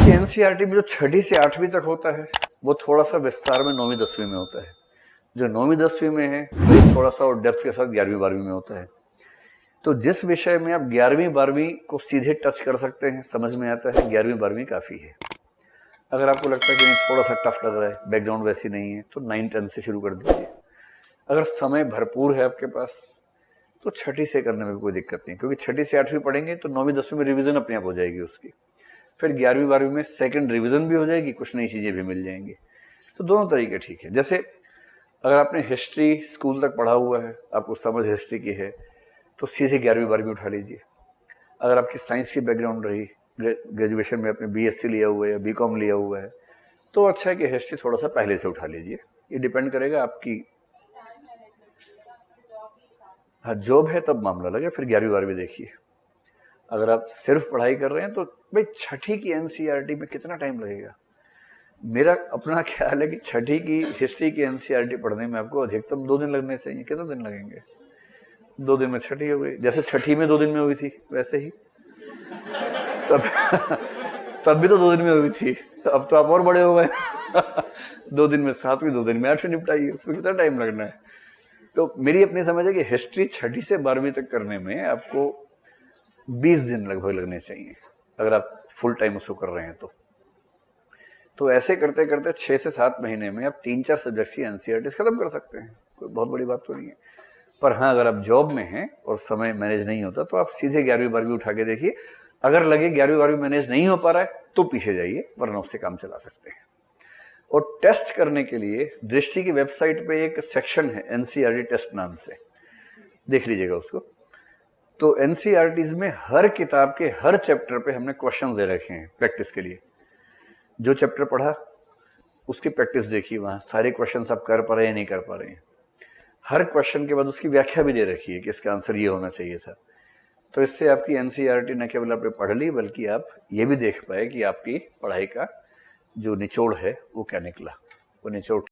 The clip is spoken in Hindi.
देखिए एनसीईआरटी में जो 6ठी से 8वीं तक होता है वो थोड़ा सा विस्तार में 9वीं 10वीं में होता है। जो 9वीं 10वीं में है वही थोड़ा सा और डेप्थ के साथ 11वीं 12वीं में होता है। तो जिस विषय में आप 11वीं 12वीं को सीधे टच कर सकते हैं, समझ में आता है, 11वीं 12वीं काफ़ी है। अगर आपको लगता है कि नहीं थोड़ा सा टफ लग रहा है, बैकग्राउंड वैसी नहीं है, तो 9 10 से शुरू कर दीजिए। अगर समय भरपूर है आपके पास तो 6ठी से करने में भी कोई दिक्कत नहीं, क्योंकि 6ठी से 8वीं पढ़ेंगे तो 9वीं 10वीं में रिवीजन अपने आप हो जाएगी उसकी। फिर 11वीं 12वीं में सेकंड रिवीजन भी हो जाएगी, कुछ नई चीज़ें भी मिल जाएंगी। तो दोनों तरीके ठीक है। जैसे अगर आपने हिस्ट्री स्कूल तक पढ़ा हुआ है, आपको समझ हिस्ट्री की है, तो सीधे 11वीं 12वीं उठा लीजिए। अगर आपकी साइंस की बैकग्राउंड रही, ग्रेजुएशन में आपने बीएससी लिया हुआ है या बीकॉम लिया हुआ है, तो अच्छा है कि हिस्ट्री थोड़ा सा पहले से उठा लीजिए। ये डिपेंड करेगा आपकी, हाँ जॉब है तब मामला लगे, फिर 11वीं 12वीं देखिए। अगर आप सिर्फ पढ़ाई कर रहे हैं तो भाई 6ठी की एनसीईआरटी में कितना टाइम लगेगा? मेरा अपना ख्याल है कि 6ठी की हिस्ट्री की एनसीईआरटी पढ़ने में आपको अधिकतम 2 दिन लगने चाहिए। कितने दिन लगेंगे? 2 दिन में 6ठी हो गई। जैसे 6ठी में 2 दिन में हुई थी वैसे ही तब तब भी तो 2 दिन में हुई थी, अब तो आप और बड़े हो गए 2 दिन में 7वीं, 2 दिन में 8वीं निपटाइए, उसमें कितना टाइम लगना है? तो मेरी अपनी समझ है कि हिस्ट्री 6ठी से 12वीं तक करने में आपको 20 दिन लगभग लगने चाहिए, अगर आप फुल टाइम उसको कर रहे हैं तो ऐसे करते करते 6 से 7 महीने में आप 3-4 सब्जेक्ट की एनसीईआरटी खत्म कर सकते हैं। कोई बहुत बड़ी बात तो नहीं है। पर हाँ, अगर आप जॉब में हैं और समय मैनेज नहीं होता तो आप सीधे 11वीं 12वीं उठा के देखिए। अगर लगे 11वीं 12वीं मैनेज नहीं हो पा रहा है तो पीछे जाइए, वरना उससे काम चला सकते हैं। और टेस्ट करने के लिए दृष्टि की वेबसाइट पे एक सेक्शन है एनसीईआरटी टेस्ट नाम से, देख लीजिएगा उसको। तो एनसीईआरटीज में हर किताब के हर चैप्टर पे हमने क्वेश्चंस दे रखे हैं प्रैक्टिस के लिए। जो चैप्टर पढ़ा उसकी प्रैक्टिस देखिए, वहाँ सारे क्वेश्चंस आप कर पा रहे हैं नहीं कर पा रहे हैं। हर क्वेश्चन के बाद उसकी व्याख्या भी दे रखी है कि इसका आंसर ये होना चाहिए था। तो इससे आपकी एनसीईआरटी न केवल आपने पढ़ ली, बल्कि आप ये भी देख पाए कि आपकी पढ़ाई का जो निचोड़ है वो क्या निकला, वो निचोड़